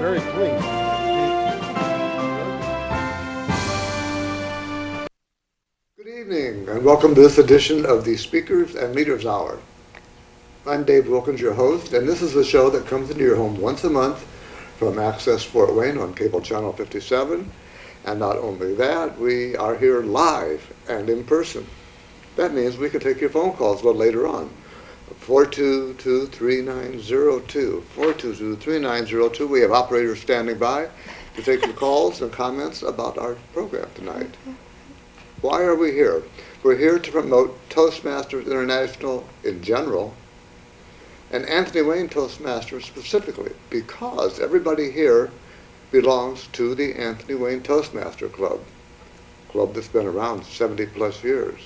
very pleased. Good evening, and welcome to this edition of the Speakers and Leaders Hour. I'm Dave Wilkins, your host, and this is the show that comes into your home once a month from Access Fort Wayne on cable channel 57. And not only that, we are here live and in person. That means we can take your phone calls a little later on. 422-3902. 422-3902. We have operators standing by to take your calls and comments about our program tonight. Why are we here? We're here to promote Toastmasters International in general, and Anthony Wayne Toastmasters specifically, because everybody here belongs to the Anthony Wayne Toastmaster Club that's been around 70 plus years.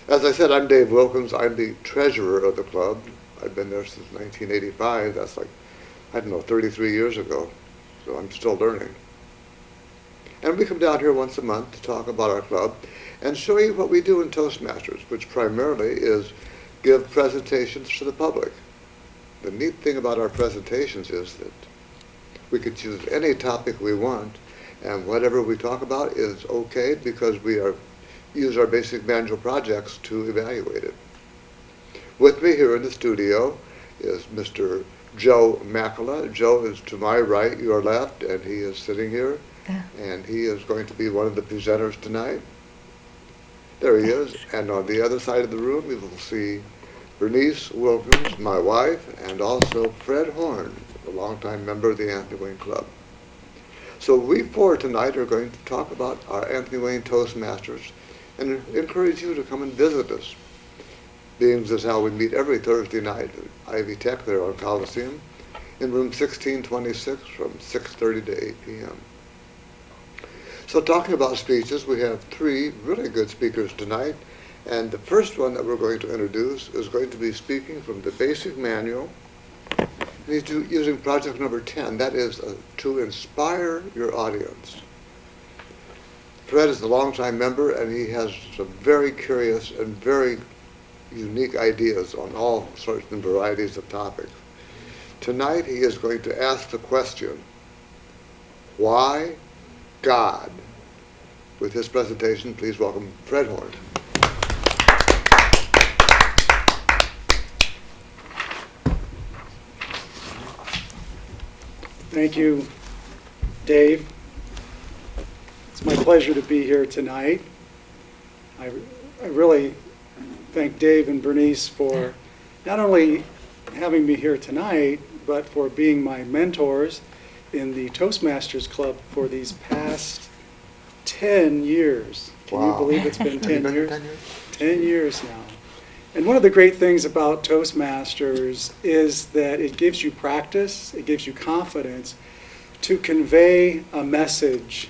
As I said, I'm Dave Wilkins. I'm the treasurer of the club. I've been there since 1985. That's like, 33 years ago. So I'm still learning. And we come down here once a month to talk about our club and show you what we do in Toastmasters, which primarily is give presentations to the public. The neat thing about our presentations is that we could choose any topic we want, and whatever we talk about is okay because we use our basic manual projects to evaluate it. With me here in the studio is Mr. Joe Mackela. Joe is to my right, your left, and he is sitting here, and he is going to be one of the presenters tonight. There he is, and on the other side of the room we will see Berniece Wilkins, my wife, and also Fred Horne, a longtime member of the Anthony Wayne Club. So we four tonight are going to talk about our Anthony Wayne Toastmasters and encourage you to come and visit us. Being this is how we meet every Thursday night at Ivy Tech there on Coliseum in room 1626 from 6:30 to 8 p.m. So talking about speeches, we have three really good speakers tonight, and the first one that we're going to introduce is going to be speaking from the basic manual. He's using project number 10, that is to inspire your audience. Fred is a longtime member, and he has some very curious and very unique ideas on all sorts and varieties of topics. Tonight he is going to ask the question, why God? With his presentation, please welcome Fred Horne. Thank you, Dave. It's my pleasure to be here tonight. I really thank Dave and Berniece for not only having me here tonight, but for being my mentors in the Toastmasters Club for these past 10 years. Can you believe it's been 10 years? 10 years now. And one of the great things about Toastmasters is that it gives you practice, it gives you confidence to convey a message.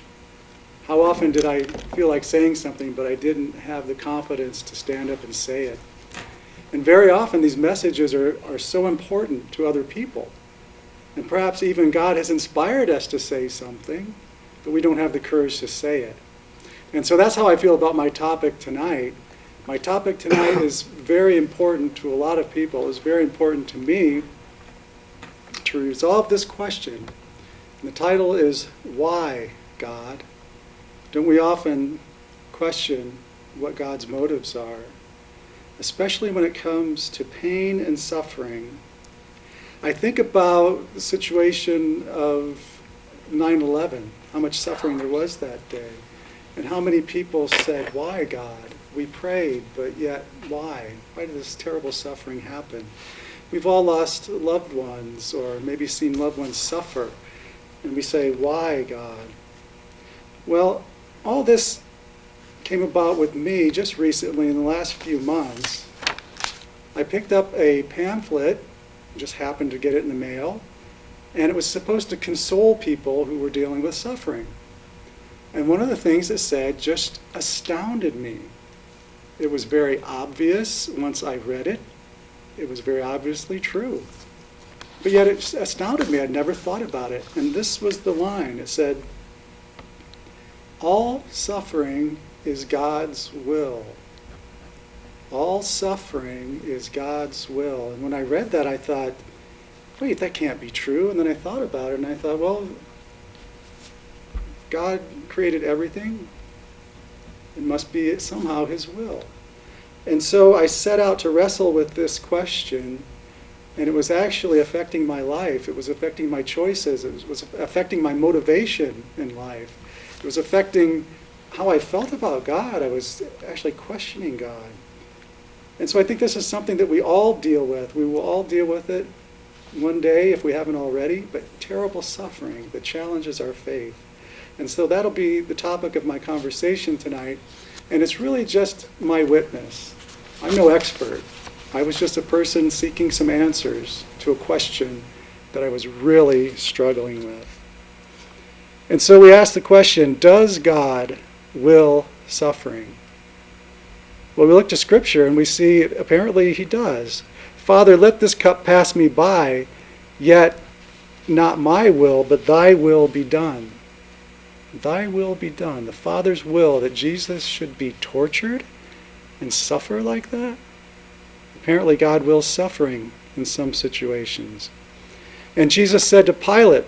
How often did I feel like saying something, but I didn't have the confidence to stand up and say it? And very often these messages are so important to other people. And perhaps even God has inspired us to say something, but we don't have the courage to say it. And so that's how I feel about my topic tonight. My topic tonight is very important to a lot of people. It's very important to me to resolve this question. And the title is, Why, God? Don't we often question what God's motives are, especially when it comes to pain and suffering? I think about the situation of 9/11, how much suffering there was that day, and how many people said, why, God? We prayed, but yet why? Why did this terrible suffering happen? We've all lost loved ones, or maybe seen loved ones suffer, and we say, why, God? Well, all this came about with me just recently in the last few months. I picked up a pamphlet, just happened to get it in the mail, and it was supposed to console people who were dealing with suffering. And one of the things it said just astounded me. It was very obvious once I read it. It was very obviously true. But yet it astounded me. I'd never thought about it. And this was the line. It said, all suffering is God's will. All suffering is God's will. And when I read that, I thought, wait, that can't be true. And then I thought about it, and I thought, well, God created everything. It must be somehow his will. And so I set out to wrestle with this question, and it was actually affecting my life. It was affecting my choices. It was affecting my motivation in life. It was affecting how I felt about God. I was actually questioning God. And so I think this is something that we all deal with. We will all deal with it one day if we haven't already, but terrible suffering that challenges our faith. And so that'll be the topic of my conversation tonight. And it's really just my witness. I'm no expert. I was just a person seeking some answers to a question that I was really struggling with. And so we asked the question, does God will suffering? Well, we look to Scripture and we see apparently he does. Father, let this cup pass me by, yet not my will, but thy will be done. Thy will be done. The Father's will that Jesus should be tortured and suffer like that? Apparently God wills suffering in some situations. And Jesus said to Pilate,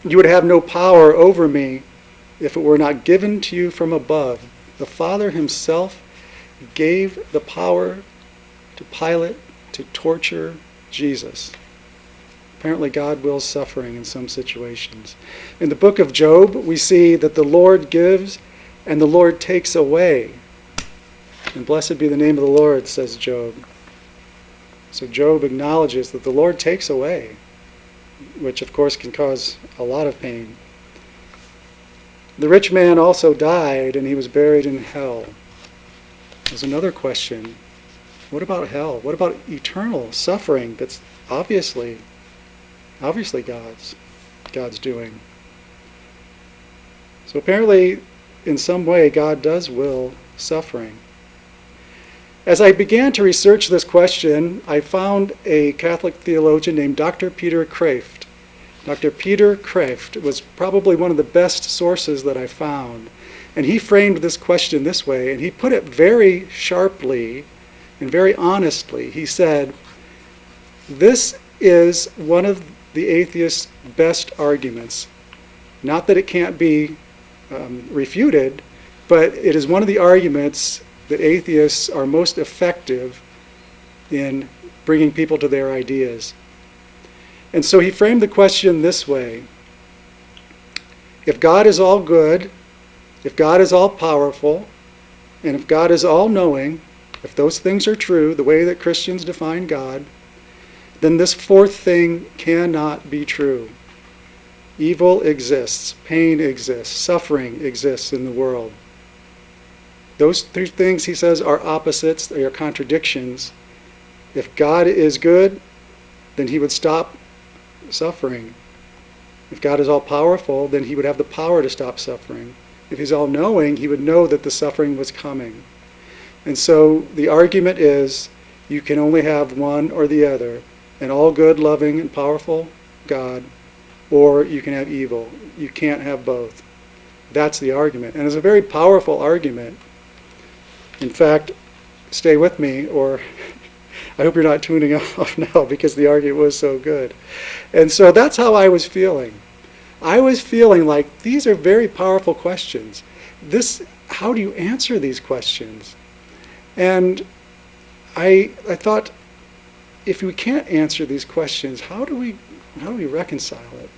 you would have no power over me if it were not given to you from above. The Father himself gave the power to Pilate to torture Jesus. Apparently God wills suffering in some situations. In the book of Job, we see that the Lord gives and the Lord takes away. And blessed be the name of the Lord, says Job. So Job acknowledges that the Lord takes away, which of course can cause a lot of pain. The rich man also died and he was buried in hell. There's another question. What about hell? What about eternal suffering that's obviously God's doing? So apparently, in some way, God does will suffering. As I began to research this question, I found a Catholic theologian named Dr. Peter Kreeft. Dr. Peter Kreeft was probably one of the best sources that I found. And he framed this question this way, and he put it very sharply and very honestly. He said, this is one of the atheist's best arguments. Not that it can't be refuted, but it is one of the arguments that atheists are most effective in bringing people to their ideas. And so he framed the question this way. If God is all good, if God is all powerful, and if God is all knowing, if those things are true, the way that Christians define God, then this fourth thing cannot be true. Evil exists, pain exists, suffering exists in the world. Those three things, he says, are opposites, they are contradictions. If God is good, then he would stop suffering. If God is all powerful, then he would have the power to stop suffering. If he's all knowing, he would know that the suffering was coming. And so the argument is you can only have one or the other, an all good, loving, and powerful God, or you can have evil. You can't have both. That's the argument. And it's a very powerful argument. In fact, stay with me, or I hope you're not tuning off now because the argument was so good. And so that's how I was feeling. I was feeling like these are very powerful questions. How do you answer these questions? And I thought, if we can't answer these questions, how do we reconcile it?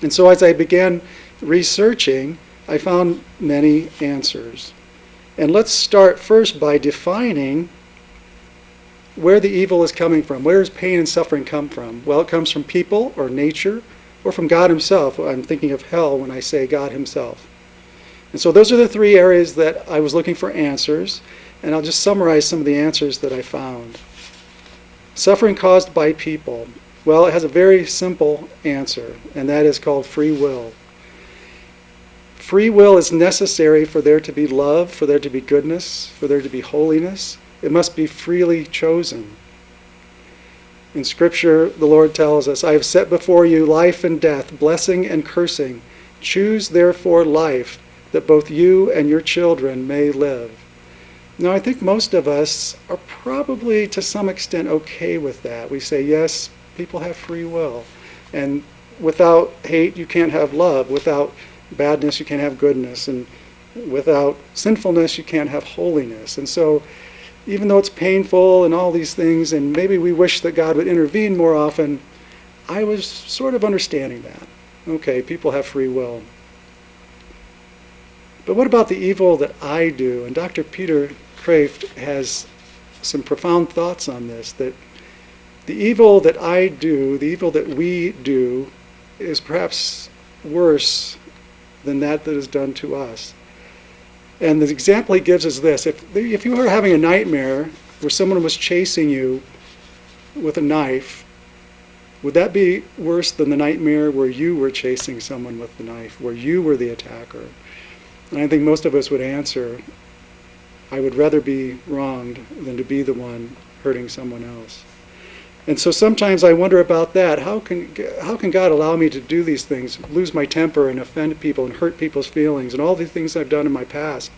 And so as I began researching, I found many answers. And let's start first by defining where the evil is coming from. Where does pain and suffering come from? Well, it comes from people or nature or from God himself. I'm thinking of hell when I say God himself. And so those are the three areas that I was looking for answers. And I'll just summarize some of the answers that I found. Suffering caused by people. Well, it has a very simple answer, and that is called free will. Free will is necessary for there to be love, for there to be goodness, for there to be holiness. It must be freely chosen. In Scripture, the Lord tells us, I have set before you life and death, blessing and cursing. Choose therefore life, that both you and your children may live. Now, I think most of us are probably to some extent okay with that. We say, yes, People have free will. And without hate, you can't have love. Without badness, you can't have goodness. And without sinfulness, you can't have holiness. And so, even though it's painful and all these things, and maybe we wish that God would intervene more often, I was sort of understanding that. Okay, people have free will. But what about the evil that I do? And Dr. Peter Kraft has some profound thoughts on this, that the evil that I do, the evil that we do, is perhaps worse than that is done to us. And the example he gives is this. If you were having a nightmare where someone was chasing you with a knife, would that be worse than the nightmare where you were chasing someone with the knife, where you were the attacker? And I think most of us would answer, I would rather be wronged than to be the one hurting someone else. And so sometimes I wonder about that. How can God allow me to do these things, lose my temper and offend people and hurt people's feelings and all the things I've done in my past?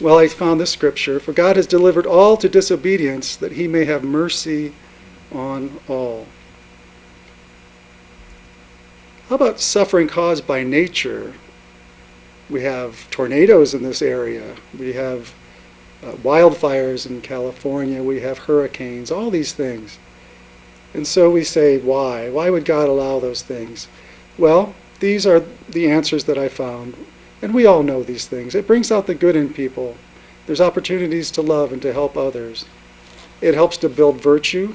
Well, I found this scripture, for God has delivered all to disobedience that he may have mercy on all. How about suffering caused by nature? We have tornadoes in this area. We have wildfires in California. We have hurricanes, all these things. And so we say, why? Why would God allow those things? Well, these are the answers that I found. And we all know these things. It brings out the good in people. There's opportunities to love and to help others. It helps to build virtue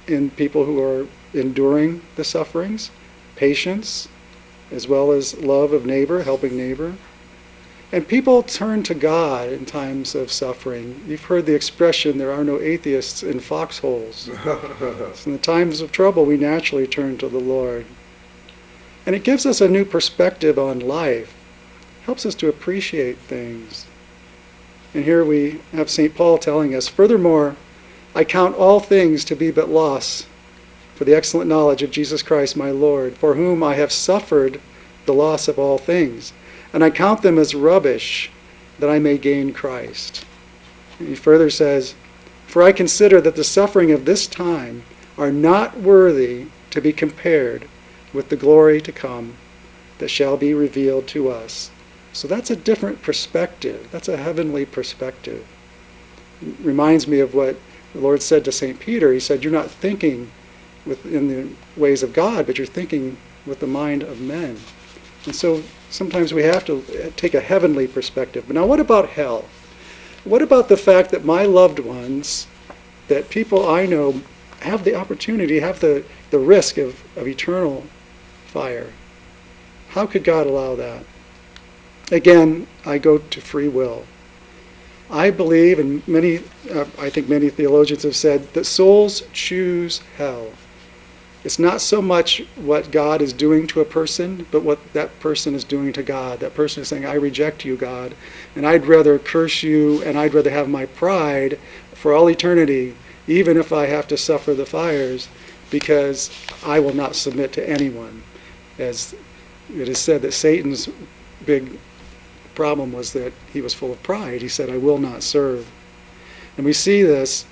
in people who are enduring the sufferings, patience, as well as love of neighbor, helping neighbor. And people turn to God in times of suffering. You've heard the expression, there are no atheists in foxholes. So in the times of trouble, we naturally turn to the Lord. And it gives us a new perspective on life. Helps us to appreciate things. And here we have St. Paul telling us, furthermore, I count all things to be but loss for the excellent knowledge of Jesus Christ my Lord, for whom I have suffered the loss of all things. And I count them as rubbish, that I may gain Christ. And he further says, for I consider that the suffering of this time are not worthy to be compared with the glory to come that shall be revealed to us. So that's a different perspective. That's a heavenly perspective. It reminds me of what the Lord said to St. Peter. He said, you're not thinking in the ways of God, but you're thinking with the mind of men. And so sometimes we have to take a heavenly perspective. But now what about hell? What about the fact that my loved ones, that people I know, have the opportunity, have the risk of eternal fire? How could God allow that? Again, I go to free will. I believe, and I think many theologians have said, that souls choose hell. It's not so much what God is doing to a person, but what that person is doing to God. That person is saying, I reject you, God, and I'd rather curse you, and I'd rather have my pride for all eternity, even if I have to suffer the fires, because I will not submit to anyone. As it is said that Satan's big problem was that he was full of pride. He said, I will not serve. And we see this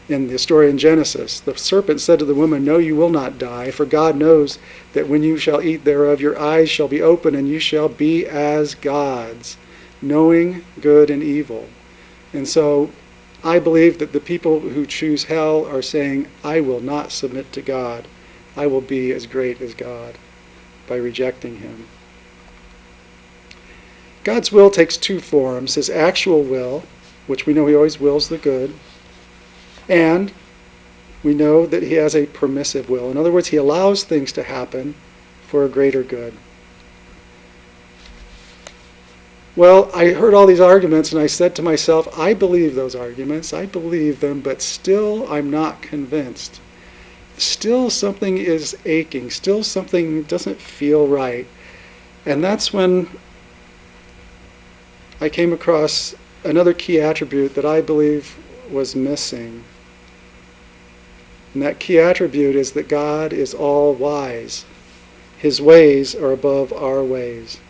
in the story in Genesis. The serpent said to the woman, no, you will not die, for God knows that when you shall eat thereof, your eyes shall be open, and you shall be as gods, knowing good and evil. And so I believe that the people who choose hell are saying, I will not submit to God. I will be as great as God by rejecting him. God's will takes two forms, his actual will, which we know he always wills the good, and we know that he has a permissive will. In other words, he allows things to happen for a greater good. Well, I heard all these arguments and I said to myself, I believe those arguments, I believe them, but still I'm not convinced. Still something is aching, still something doesn't feel right. And that's when I came across another key attribute that I believe was missing. And that key attribute is that God is all wise. His ways are above our ways.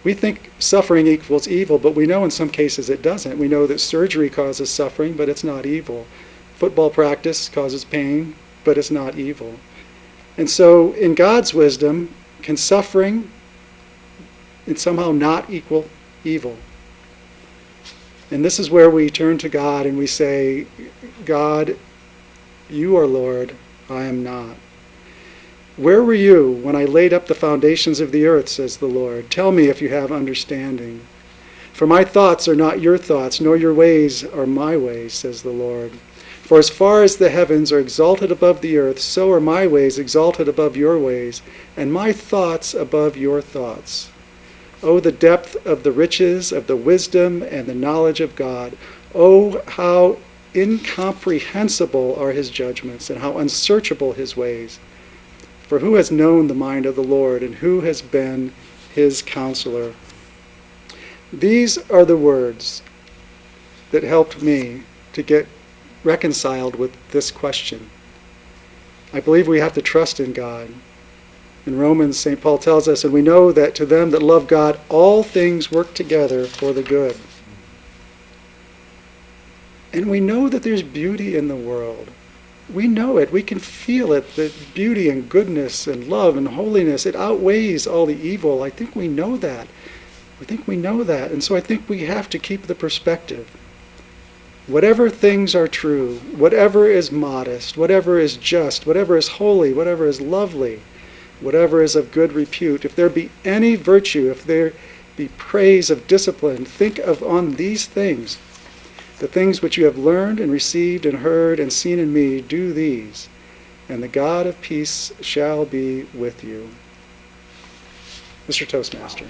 We think suffering equals evil, but we know in some cases it doesn't. We know that surgery causes suffering, but it's not evil. football practice causes pain, but it's not evil. And so in God's wisdom, can suffering and somehow not equal evil? And this is where we turn to God and we say, God, you are Lord, I am not. Where were you when I laid up the foundations of the earth, says the Lord? Tell me if you have understanding. For my thoughts are not your thoughts, nor your ways are my ways, says the Lord. For as far as the heavens are exalted above the earth, so are my ways exalted above your ways, and my thoughts above your thoughts. Oh, the depth of the riches of the wisdom and the knowledge of God. Oh, how incomprehensible are his judgments, and how unsearchable his ways. For who has known the mind of the Lord, and who has been his counselor? These are the words that helped me to get reconciled with this question. I believe we have to trust in God. In Romans, St. Paul tells us, and we know that to them that love God, all things work together for the good. And we know that there's beauty in the world. We know it. We can feel it, that beauty and goodness and love and holiness, it outweighs all the evil. I think we know that. And so I think we have to keep the perspective. Whatever things are true, whatever is modest, whatever is just, whatever is holy, whatever is lovely, whatever is of good repute, if there be any virtue, if there be praise of discipline, think of on these things. The things which you have learned and received and heard and seen in me, do these, and the God of peace shall be with you. Mr. Toastmaster.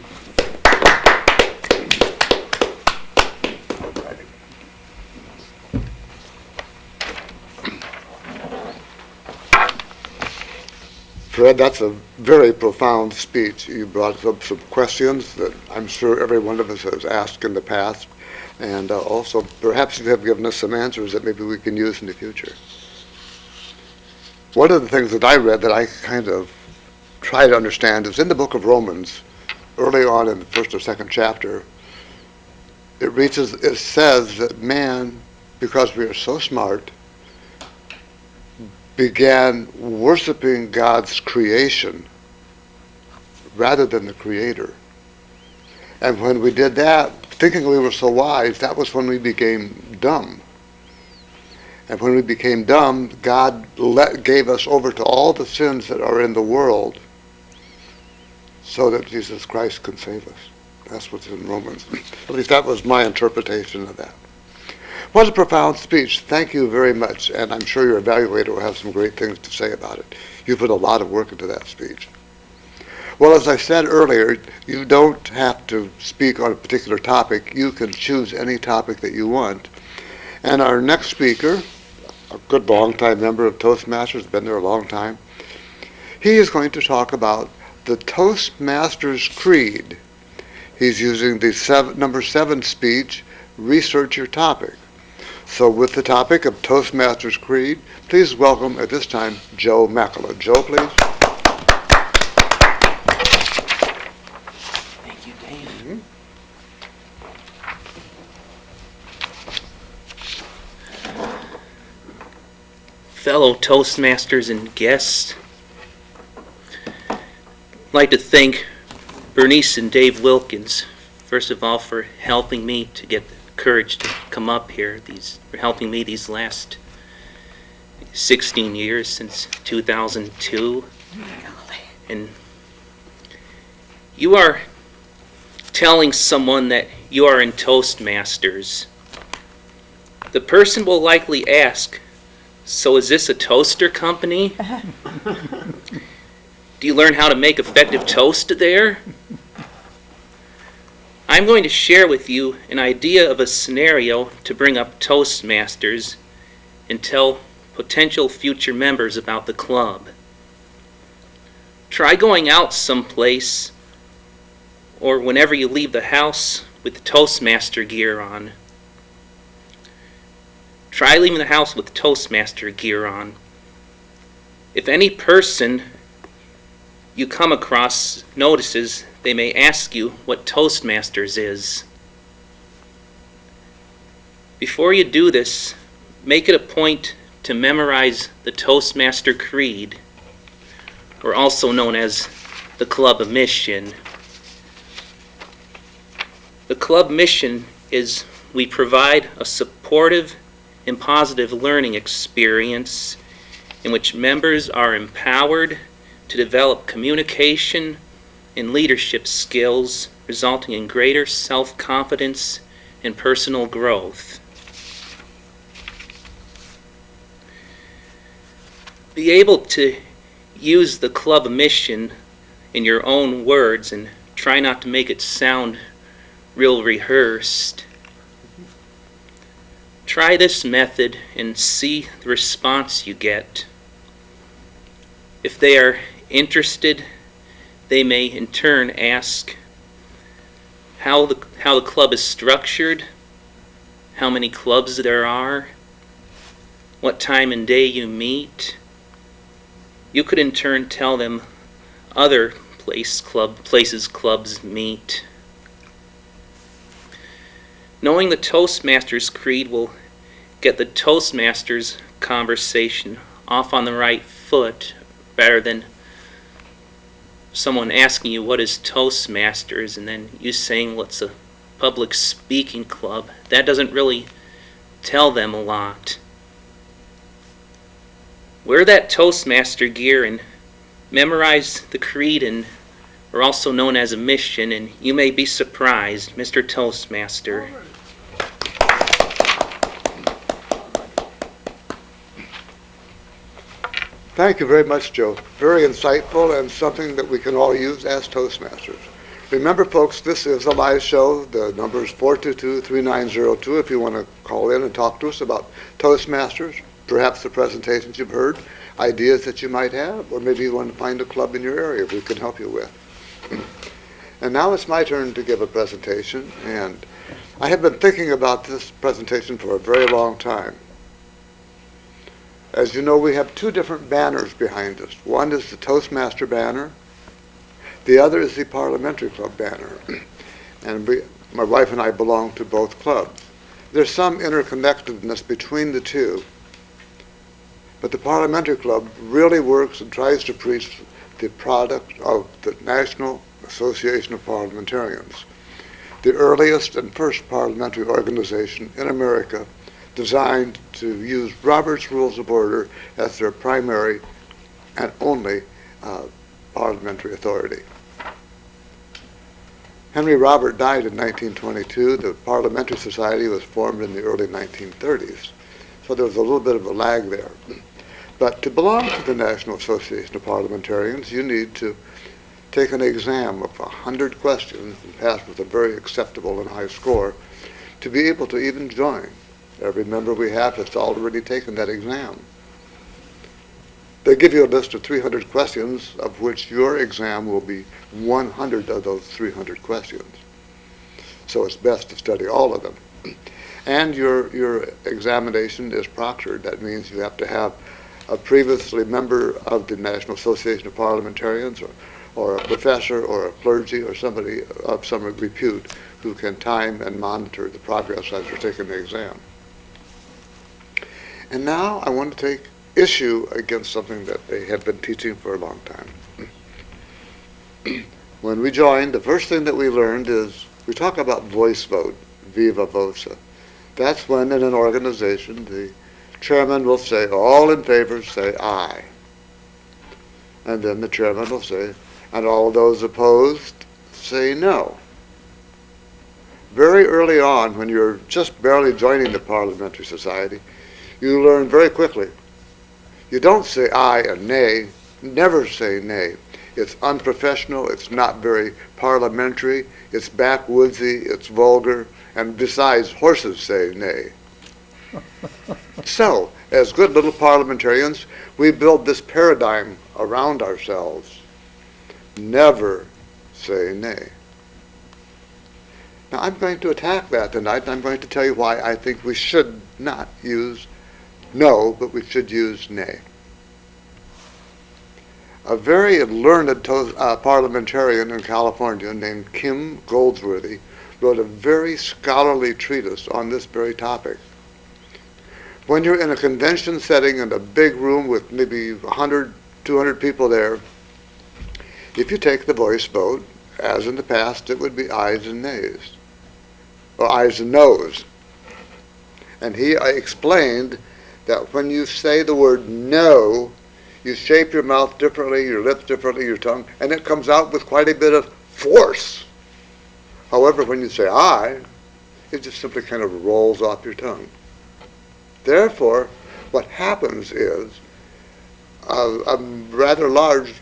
Fred, that's a very profound speech. You brought up some questions that I'm sure every one of us has asked in the past, and also perhaps you have given us some answers that maybe we can use in the future. One of the things that I read that I kind of try to understand is in the book of Romans, early on in the first or second chapter, it says that man, because we are so smart, began worshiping God's creation rather than the Creator. And when we did that, thinking we were so wise, that was when we became dumb. And when we became dumb, God gave us over to all the sins that are in the world so that Jesus Christ can save us. That's what's in Romans. At least that was my interpretation of that. What a profound speech. Thank you very much. And I'm sure your evaluator will have some great things to say about it. You put a lot of work into that speech. Well, as I said earlier, you don't have to speak on a particular topic. You can choose any topic that you want. And our next speaker, a good long-time member of Toastmasters, been there a long time, he is going to talk about the Toastmasters Creed. He's using the number 7 speech, Research Your Topic. So with the topic of Toastmasters Creed, please welcome at this time Joe Mackela. Joe, please. Thank you, Dave. Mm-hmm. Fellow Toastmasters and guests, I'd like to thank Berniece and Dave Wilkins, first of all, for helping me to get the courage to come up here, for helping me these last 16 years since 2002. And you are telling someone that you are in Toastmasters. The person will likely ask, so is this a toaster company? Do you learn how to make effective toast there? I'm going to share with you an idea of a scenario to bring up Toastmasters and tell potential future members about the club. Try going out someplace or whenever you leave the house with Toastmaster gear on. Try leaving the house with Toastmaster gear on. If any person you come across notices, they may ask you what Toastmasters is. Before you do this, make it a point to memorize the Toastmaster Creed, or also known as the Club Mission. The Club Mission is we provide a supportive and positive learning experience in which members are empowered to develop communication and leadership skills, resulting in greater self-confidence and personal growth. Be able to use the club mission in your own words and try not to make it sound real rehearsed. Try this method and see the response you get. If they are interested, they may in turn ask how the club is structured, how many clubs there are, what time and day you meet. You could in turn tell them other places clubs meet. Knowing the Toastmasters Creed will get the Toastmasters conversation off on the right foot rather than someone asking you what is Toastmasters and then you saying what's a public speaking club. That doesn't really tell them a lot. Wear that Toastmaster gear and memorize the creed, and are also known as a mission, and you may be surprised, Mr. Toastmaster. Thank you very much, Joe. Very insightful and something that we can all use as Toastmasters. Remember, folks, this is a live show. The number is 422-3902 if you want to call in and talk to us about Toastmasters, perhaps the presentations you've heard, ideas that you might have, or maybe you want to find a club in your area we can help you with. And now it's my turn to give a presentation, and I have been thinking about this presentation for a very long time. As you know, we have two different banners behind us. One is the Toastmaster banner. The other is the Parliamentary Club banner. And my wife and I belong to both clubs. There's some interconnectedness between the two. But the Parliamentary Club really works and tries to preach the product of the National Association of Parliamentarians, the earliest and first parliamentary organization in America designed to use Robert's Rules of Order as their primary and only parliamentary authority. Henry Robert died in 1922. The Parliamentary Society was formed in the early 1930s. So there was a little bit of a lag there. But to belong to the National Association of Parliamentarians, you need to take an exam of 100 questions and pass with a very acceptable and high score to be able to even join. Every member we have has already taken that exam. They give you a list of 300 questions, of which your exam will be 100 of those 300 questions. So it's best to study all of them. And your examination is proctored. That means you have to have a previously member of the National Association of Parliamentarians, or a professor or a clergy or somebody of some repute who can time and monitor the progress as you're taking the exam. And now I want to take issue against something that they have been teaching for a long time. When we joined, the first thing that we learned is we talk about voice vote, viva voce. That's when in an organization the chairman will say, all in favor say aye. And then the chairman will say, and all those opposed say no. Very early on, when you're just barely joining the Parliamentary Society, you learn very quickly. You don't say aye and nay, never say nay. It's unprofessional, it's not very parliamentary, it's backwoodsy, it's vulgar, and besides, horses say nay. So, as good little parliamentarians, we build this paradigm around ourselves. Never say nay. Now, I'm going to attack that tonight, and I'm going to tell you why I think we should not use no, but we should use nay. A very learned parliamentarian in California named Kim Goldsworthy wrote a very scholarly treatise on this very topic. When you're in a convention setting in a big room with maybe 100, 200 people there, if you take the voice vote, as in the past, it would be ayes and nays, or ayes and noes. And he explained that when you say the word no, you shape your mouth differently, your lips differently, your tongue, and it comes out with quite a bit of force. However, when you say aye, it just simply kind of rolls off your tongue. Therefore, what happens is a rather large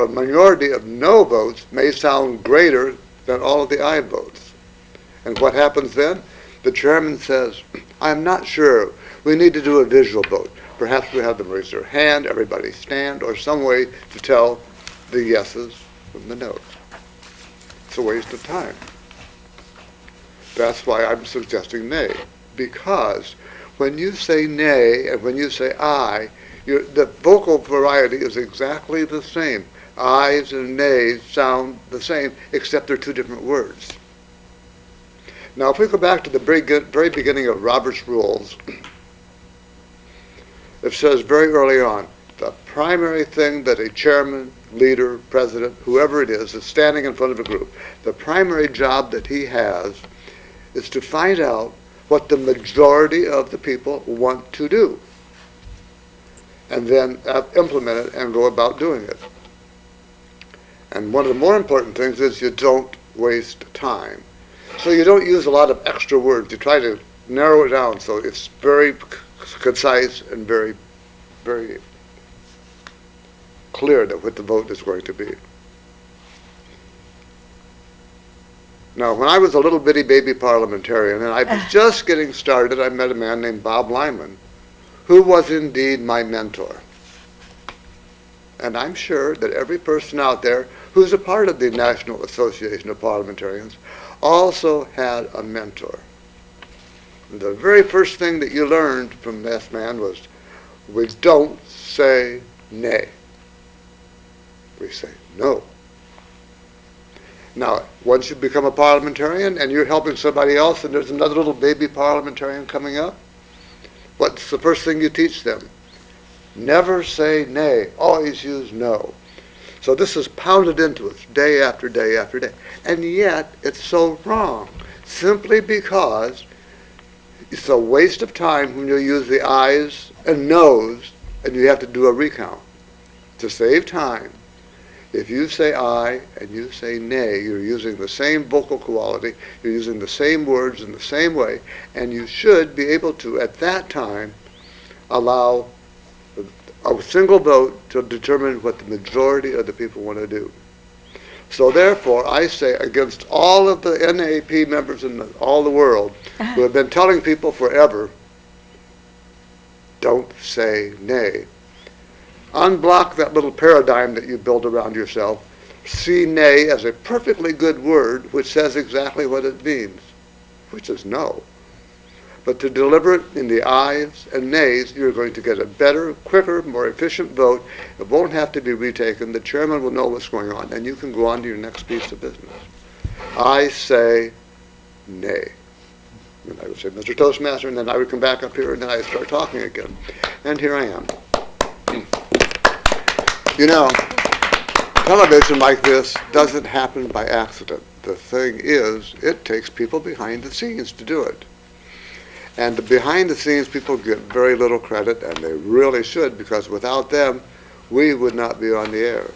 minority of no votes may sound greater than all of the aye votes. And what happens then? The chairman says, I'm not sure. We need to do a visual vote. Perhaps we have them raise their hand, everybody stand, or some way to tell the yeses from the noes. It's a waste of time. That's why I'm suggesting nay. Because when you say nay and when you say aye, the vocal variety is exactly the same. Ayes and nays sound the same, except they're two different words. Now, if we go back to the very beginning of Robert's Rules, it says very early on, the primary thing that a chairman, leader, president, whoever it is standing in front of a group, the primary job that he has is to find out what the majority of the people want to do, and then implement it and go about doing it. And one of the more important things is you don't waste time. So you don't use a lot of extra words. You try to narrow it down so it's very concise and very, very clear that what the vote is going to be. Now, when I was a little bitty baby parliamentarian and I was just getting started, I met a man named Bob Lyman, who was indeed my mentor. And I'm sure that every person out there who's a part of the National Association of Parliamentarians also had a mentor. And the very first thing that you learned from this man was, we don't say nay. We say no. Now, once you become a parliamentarian and you're helping somebody else and there's another little baby parliamentarian coming up, what's the first thing you teach them? Never say nay, always use no. So this is pounded into us day after day after day. And yet, it's so wrong, simply because it's a waste of time when you use the ayes and noes and you have to do a recount. To save time, if you say aye and you say nay, you're using the same vocal quality, you're using the same words in the same way, and you should be able to, at that time, allow a single vote to determine what the majority of the people want to do. So therefore, I say against all of the NAP members in all the world who have been telling people forever, don't say nay. Unblock that little paradigm that you build around yourself. See nay as a perfectly good word which says exactly what it means, which is no. But to deliver it in the ayes and nays, you're going to get a better, quicker, more efficient vote. It won't have to be retaken. The chairman will know what's going on, and you can go on to your next piece of business. I say nay. And I would say, Mr. Toastmaster, and then I would come back up here, and then I'd start talking again. And here I am. You know, television like this doesn't happen by accident. The thing is, it takes people behind the scenes to do it. And the behind the scenes people get very little credit, and they really should, because without them, we would not be on the air.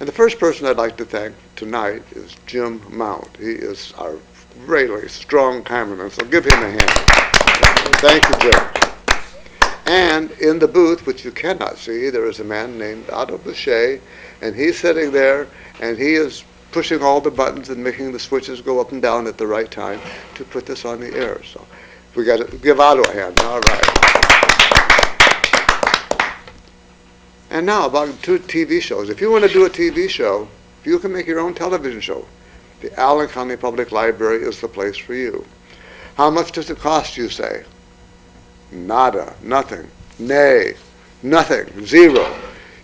And the first person I'd like to thank tonight is Jim Mount. He is our really strong cameraman, so give him a hand. Thank you, Jim. And in the booth, which you cannot see, there is a man named Otto Boucher, and he's sitting there, and he is pushing all the buttons and making the switches go up and down at the right time to put this on the air. So we got to give Otto a hand. All right. And now about 2 TV shows. If you want to do a TV show, you can make your own television show. The Allen County Public Library is the place for you. How much does it cost, you say? Nada, nothing, nay, nothing, zero.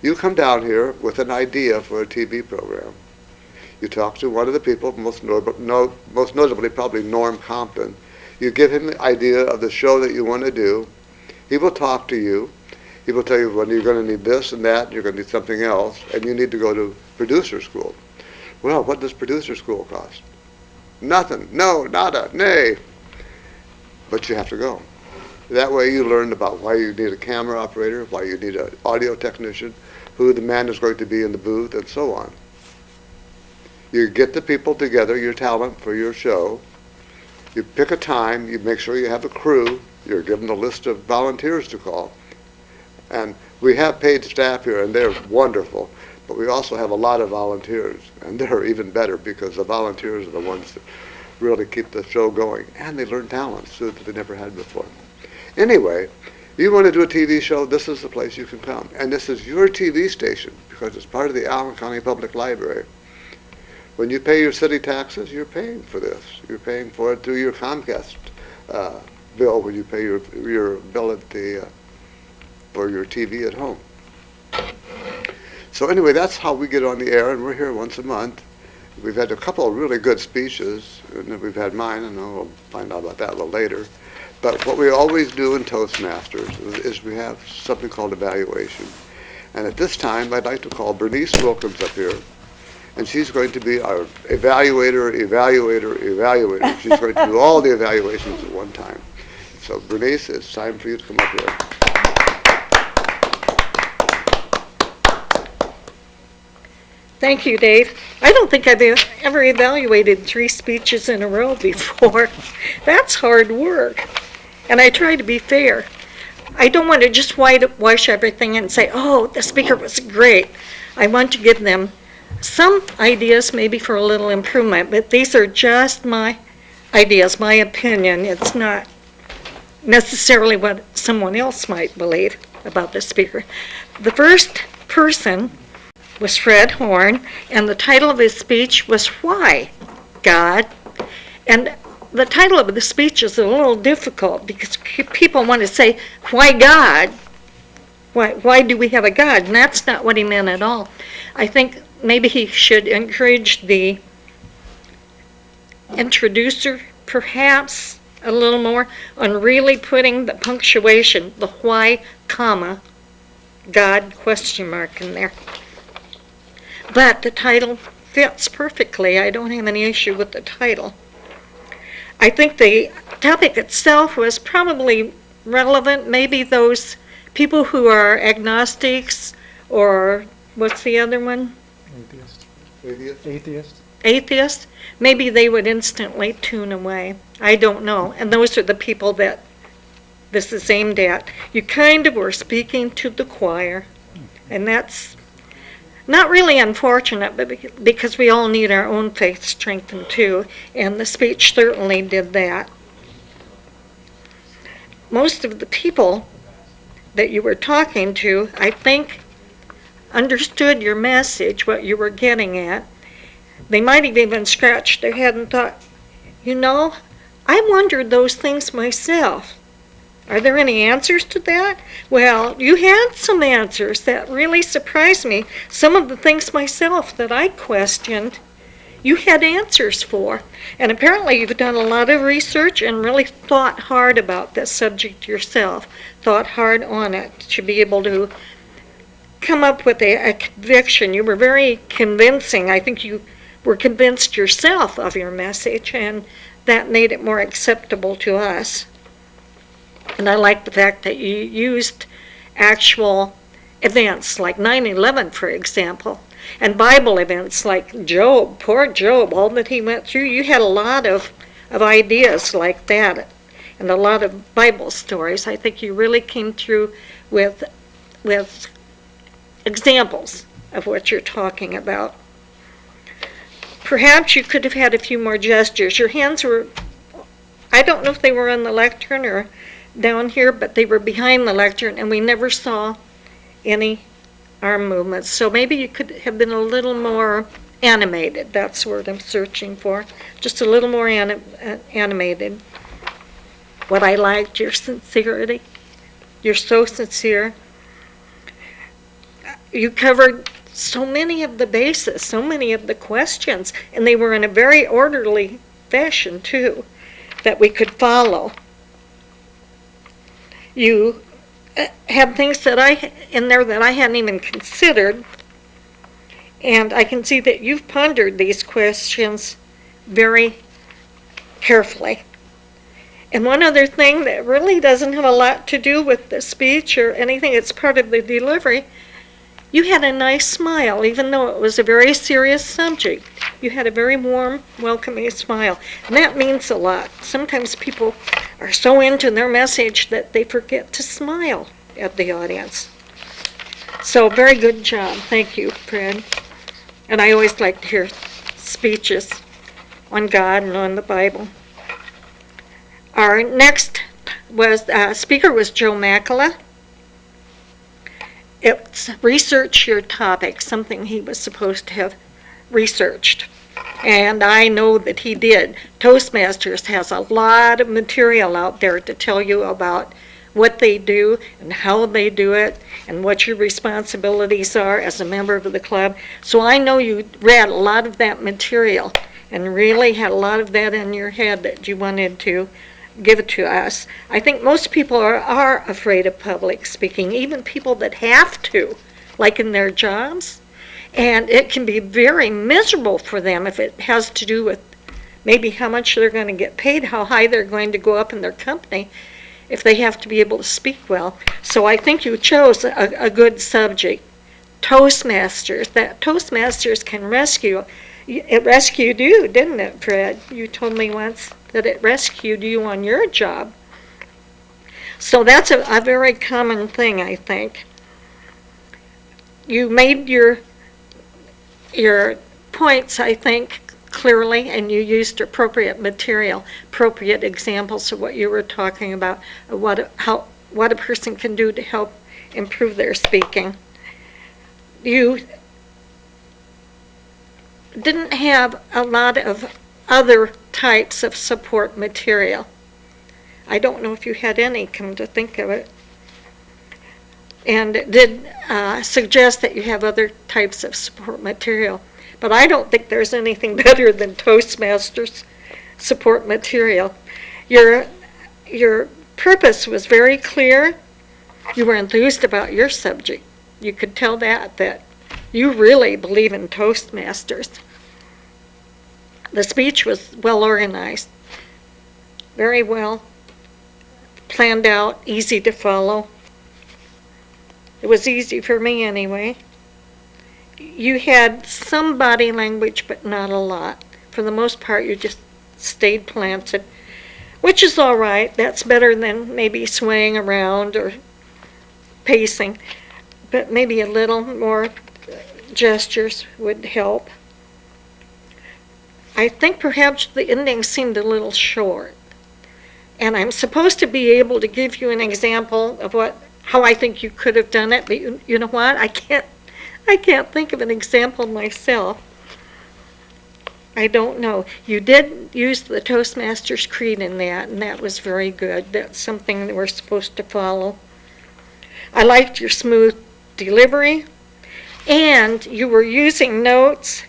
You come down here with an idea for a TV program. You talk to one of the people, most notably probably Norm Compton. You give him the idea of the show that you want to do. He will talk to you. He will tell you when you're going to need this and that, and you're going to need something else, and you need to go to producer school. Well, what does producer school cost? Nothing. No, nada, nay. But you have to go. That way you learn about why you need a camera operator, why you need an audio technician, who the man is going to be in the booth, and so on. You get the people together, your talent for your show. You pick a time, you make sure you have a crew, you're given a list of volunteers to call. And we have paid staff here, and they're wonderful, but we also have a lot of volunteers, and they're even better because the volunteers are the ones that really keep the show going, and they learn talents too that they never had before. Anyway, you want to do a TV show, this is the place you can come. And this is your TV station because it's part of the Allen County Public Library. When you pay your city taxes, you're paying for this. You're paying for it through your Comcast bill when you pay your bill at the for your TV at home. So anyway, that's how we get on the air, and we're here once a month. We've had a couple of really good speeches, and then we've had mine, and we'll find out about that a little later. But what we always do in Toastmasters is we have something called evaluation. And at this time, I'd like to call Berniece Wilkins up here, and she's going to be our evaluator. She's going to do all the evaluations at one time. So Berniece, it's time for you to come up here. Thank you, Dave. I don't think I've ever evaluated 3 speeches in a row before. That's hard work. And I try to be fair. I don't want to just whitewash everything and say, oh, the speaker was great. I want to give them some ideas maybe for a little improvement, but these are just my ideas, my opinion. It's not necessarily what someone else might believe about the speaker. The first person was Fred Horne, and the title of his speech was Why, God? And the title of the speech is a little difficult because people want to say, why God? Why do we have a God? And that's not what he meant at all. I think maybe he should encourage the introducer perhaps a little more on really putting the punctuation, the why, comma, God, question mark in there. But the title fits perfectly. I don't have any issue with the title. I think the topic itself was probably relevant. Maybe those people who are agnostics, or what's the other one? Atheists. Maybe they would instantly tune away. I don't know. And those are the people that this is aimed at. You kind of were speaking to the choir. And that's not really unfortunate, but because we all need our own faith strengthened too, and the speech certainly did that. Most of the people that you were talking to, I think, understood your message, what you were getting at. They might have even scratched their head and thought, you know, I wondered those things myself. Are there any answers to that? Well, you had some answers that really surprised me. Some of the things myself that I questioned, you had answers for. And apparently you've done a lot of research and really thought hard about this subject yourself, thought hard on it to be able to come up with a conviction. You were very convincing. I think you were convinced yourself of your message, and that made it more acceptable to us. And I like the fact that you used actual events like 9/11, for example, and Bible events like Job, poor Job, all that he went through. You had a lot of ideas like that and a lot of Bible stories. I think you really came through with examples of what you're talking about. Perhaps you could have had a few more gestures. Your hands were, I don't know if they were on the lectern or down here, but they were behind the lectern, and we never saw any arm movements. So maybe you could have been a little more animated. That's the word I'm searching for. Just a little more animated. What I liked, your sincerity. You're so sincere. You covered so many of the bases, so many of the questions, and they were in a very orderly fashion, too, that we could follow. You had things in there that I hadn't even considered. And I can see that you've pondered these questions very carefully. And one other thing that really doesn't have a lot to do with the speech or anything, it's part of the delivery, you had a nice smile, even though it was a very serious subject. You had a very warm, welcoming smile. And that means a lot. Sometimes people are so into their message that they forget to smile at the audience. So very good job. Thank you, Fred. And I always like to hear speeches on God and on the Bible. Our next speaker was Joe Mackela. It's research your topic, something he was supposed to have researched. And I know that he did. Toastmasters has a lot of material out there to tell you about what they do and how they do it and what your responsibilities are as a member of the club. So I know you read a lot of that material and really had a lot of that in your head that you wanted to give it to us. I think most people are afraid of public speaking, even people that have to, like in their jobs. And it can be very miserable for them if it has to do with maybe how much they're going to get paid, how high they're going to go up in their company, if they have to be able to speak well. So I think you chose a good subject. Toastmasters. That Toastmasters can rescue. It rescued you, didn't it, Fred? You told me once that it rescued you on your job. So that's a very common thing, I think. You made your points, I think, clearly, and you used appropriate material, appropriate examples of what you were talking about, what a person can do to help improve their speaking. You didn't have a lot of other types of support material. I don't know if you had any, come to think of it. And it did suggest that you have other types of support material. But I don't think there's anything better than Toastmasters support material. Your purpose was very clear. You were enthused about your subject. You could tell that you really believe in Toastmasters. The speech was well organized, very well planned out, easy to follow. It was easy for me anyway. You had some body language, but not a lot. For the most part, you just stayed planted, which is all right. That's better than maybe swaying around or pacing, but maybe a little more gestures would help. I think perhaps the ending seemed a little short, and I'm supposed to be able to give you an example of how I think you could have done it, but you know what? I can't think of an example myself. I don't know. You did use the Toastmasters Creed in that, and that was very good. That's something that we're supposed to follow. I liked your smooth delivery, and you were using notes,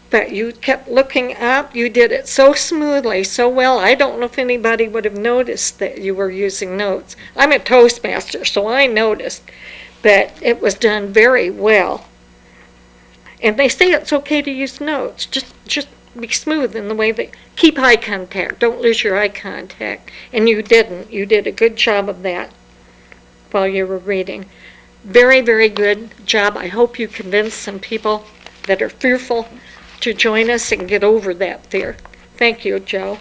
but you kept looking up. You did it so smoothly, so well. I don't know if anybody would have noticed that you were using notes. I'm a Toastmaster, so I noticed, but it was done very well. And they say it's okay to use notes. Just be smooth in the way that keep eye contact. Don't lose your eye contact. And you didn't. You did a good job of that while you were reading. Very, very good job. I hope you convinced some people that are fearful to join us and get over that fear. Thank you, Joe.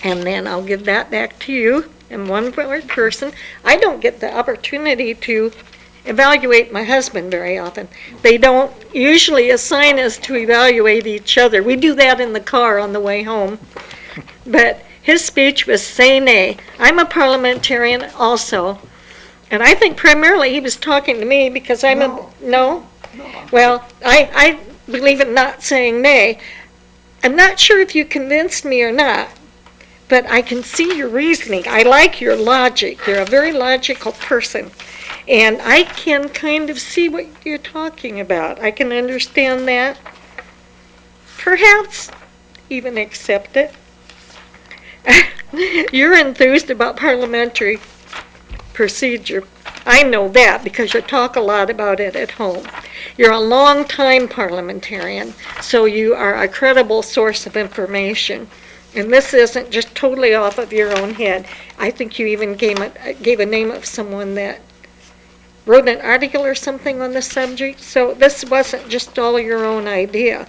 And then I'll give that back to you. And one more person. I don't get the opportunity to evaluate my husband very often. They don't usually assign us to evaluate each other. We do that in the car on the way home. But his speech was say nay. I'm a parliamentarian also. And I think primarily he was talking to me because I'm no? Well, I believe in not saying nay. I'm not sure if you convinced me or not, but I can see your reasoning. I like your logic. You're a very logical person. And I can kind of see what you're talking about. I can understand that. Perhaps even accept it. You're enthused about parliamentary procedure. I know that because you talk a lot about it at home. You're a long-time parliamentarian, so you are a credible source of information. And this isn't just totally off of your own head. I think you even gave a name of someone that wrote an article or something on the subject. So this wasn't just all your own idea,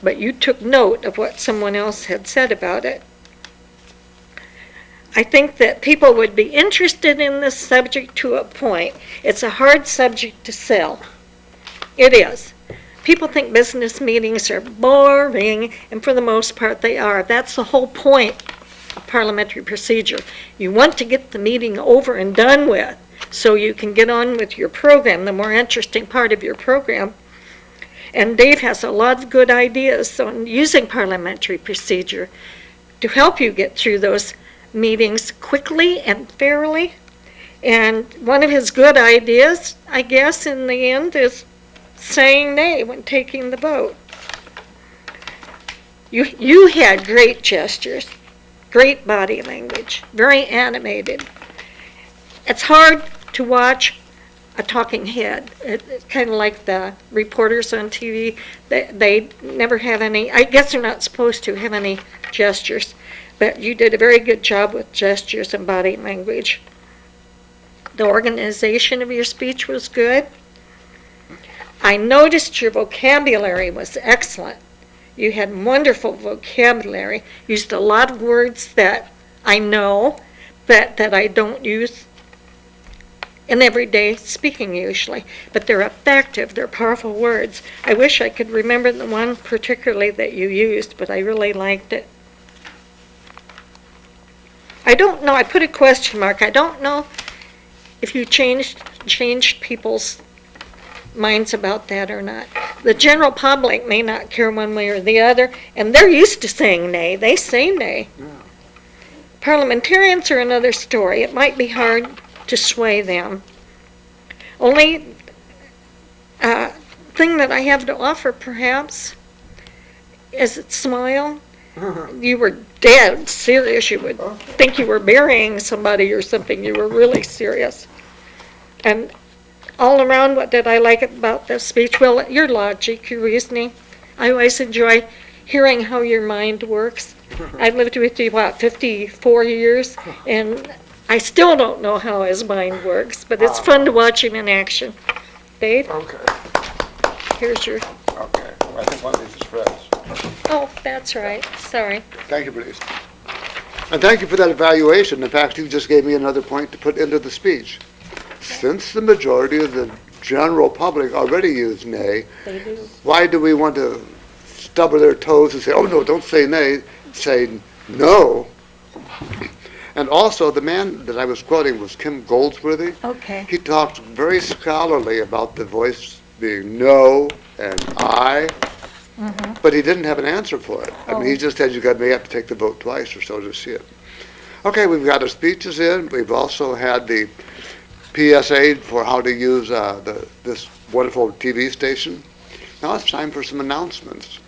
but you took note of what someone else had said about it. I think that people would be interested in this subject to a point. It's a hard subject to sell. It is. People think business meetings are boring, and for the most part they are. That's the whole point of parliamentary procedure. You want to get the meeting over and done with so you can get on with your program, the more interesting part of your program. And Dave has a lot of good ideas on using parliamentary procedure to help you get through those meetings quickly and fairly. And one of his good ideas, I guess, in the end, is saying nay when taking the vote. You had great gestures, great body language, very animated. It's hard to watch a talking head. It's kind of like the reporters on TV. They never have any, I guess they're not supposed to have any gestures, but you did a very good job with gestures and body language. The organization of your speech was good. I noticed your vocabulary was excellent. You had wonderful vocabulary, used a lot of words that I know, but that I don't use in everyday speaking usually. But they're effective, they're powerful words. I wish I could remember the one particularly that you used, but I really liked it. I don't know, I put a question mark. I don't know if you changed people's minds about that or not. The general public may not care one way or the other, and they're used to saying nay. They say nay. Yeah. Parliamentarians are another story. It might be hard to sway them. Only thing that I have to offer, perhaps, is a smile. You were dead serious. You would think you were burying somebody or something. You were really serious. And all around, what did I like about the speech? Well, your logic, your reasoning. I always enjoy hearing how your mind works. I lived with you, 54 years, and I still don't know how his mind works, but it's fun to watch him in action. Dave? Okay. Here's your... Okay. I think one of these is Fred's. Oh, that's right. Sorry. Thank you, Berniece. And thank you for that evaluation. In fact, you just gave me another point to put into the speech. Since the majority of the general public already use nay, why do we want to stub their toes and say, oh no, don't say nay, say no? And also, the man that I was quoting was Kim Goldsworthy. Okay. He talked very scholarly about the voice being no and I, but he didn't have an answer for it. I mean, he just said may have to take the vote twice or so to see it. Okay, we've got our speeches in. We've also had the PSA for how to use this wonderful TV station. Now it's time for some announcements.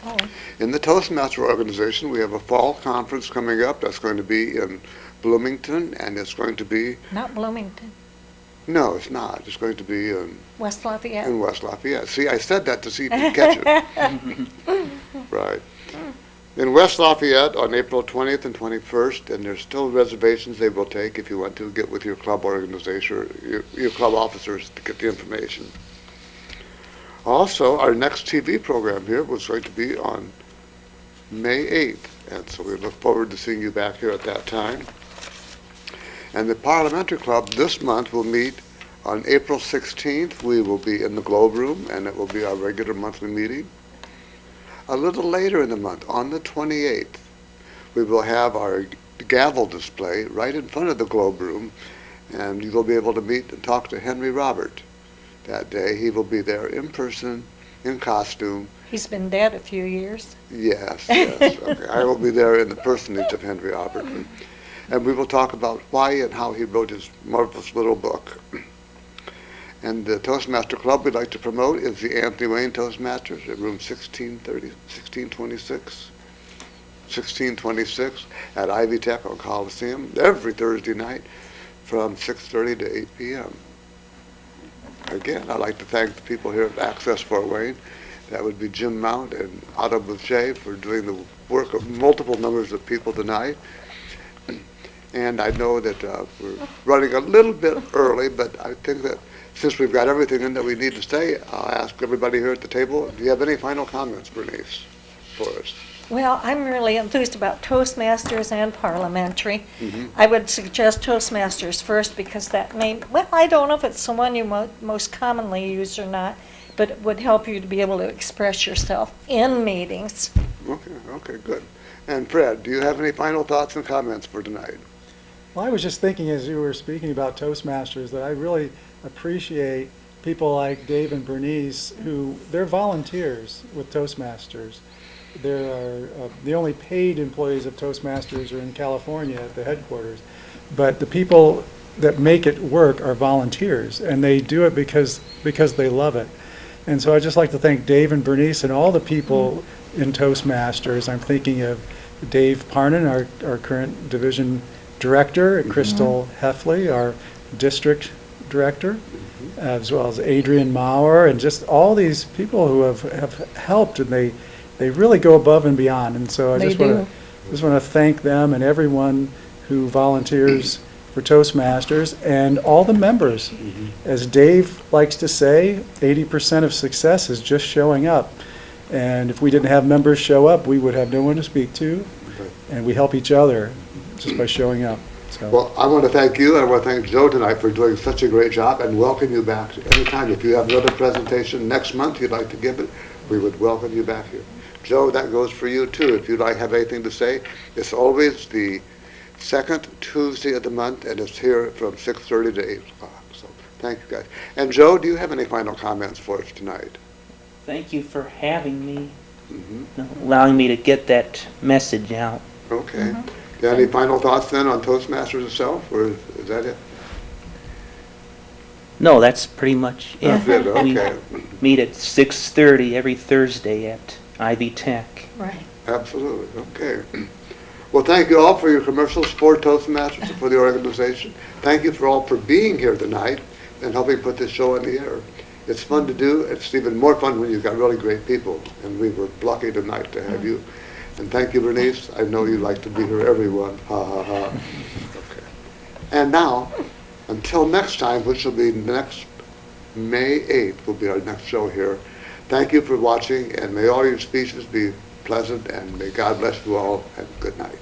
Oh. In the Toastmaster organization, we have a fall conference coming up that's going to be in Bloomington, and it's going to be... Not Bloomington. No, it's not. It's going to be in... West Lafayette. In West Lafayette. See, I said that to see if you'd catch it. Right. In West Lafayette on April 20th and 21st, and there's still reservations they will take if you want to get with your club organization or your club officers to get the information. Also, our next TV program here was going to be on May 8th, and so we look forward to seeing you back here at that time. And the Parliamentary Club this month will meet on April 16th. We will be in the Globe Room, and it will be our regular monthly meeting. A little later in the month, on the 28th, we will have our gavel display right in front of the Globe Room, and you will be able to meet and talk to Henry Robert that day. He will be there in person, in costume. He's been dead a few years. Yes, yes. Okay. I will be there in the personage of Henry Robert. And we will talk about why and how he wrote his marvelous little book. And the Toastmaster Club we'd like to promote is the Anthony Wayne Toastmasters at room 1626 at Ivy Tech on Coliseum every Thursday night from 6:30 to 8 p.m. Again, I'd like to thank the people here at Access Fort Wayne. That would be Jim Mount and Otto Boucher for doing the work of multiple numbers of people tonight. And I know that we're running a little bit early, but I think that since we've got everything in that we need to say, I'll ask everybody here at the table, do you have any final comments, Berniece, for us? Well, I'm really enthused about Toastmasters and parliamentary. I would suggest Toastmasters first because that may, well, I don't know if it's the one you most commonly use or not, but it would help you to be able to express yourself in meetings. Okay, good. And Fred, do you have any final thoughts and comments for tonight? Well, I was just thinking as you were speaking about Toastmasters that I really appreciate people like Dave and Bernice who, they're volunteers with Toastmasters. There are the only paid employees of Toastmasters are in California at the headquarters. But the people that make it work are volunteers, and they do it because they love it. And so I'd just like to thank Dave and Bernice and all the people in Toastmasters. I'm thinking of Dave Parnan, our current division director, and Crystal Heffley, our district director, as well as Adrian Maurer, and just all these people who have helped, and they really go above and beyond. And so I just want to thank them and everyone who volunteers for Toastmasters and all the members. As Dave likes to say, 80% of success is just showing up. And if we didn't have members show up, we would have no one to speak to, and we help each other just by showing up. So. Well, I want to thank you, and I want to thank Joe tonight for doing such a great job, and welcome you back anytime. If you have another presentation next month you'd like to give it, we would welcome you back here. Joe, that goes for you too. If you'd like have anything to say, it's always the second Tuesday of the month, and it's here from 6:30 to 8 o'clock. So thank you, guys. And Joe, do you have any final comments for us tonight? Thank you for having me, allowing me to get that message out. Okay. Do you have any final thoughts then on Toastmasters itself, or is that it? No, that's pretty much it. That's it, okay. We meet at 6:30 every Thursday at Ivy Tech. Right. Absolutely, okay. Well, thank you all for your commercials for Toastmasters and for the organization. Thank you for all for being here tonight and helping put this show in the air. It's fun to do. It's even more fun when you've got really great people, and we were lucky tonight to have you. And thank you, Bernice. I know you like to be here, everyone. Ha, ha, ha. Okay. And now, until next time, which will be next May 8th, will be our next show here. Thank you for watching, and may all your speeches be pleasant, and may God bless you all, and good night.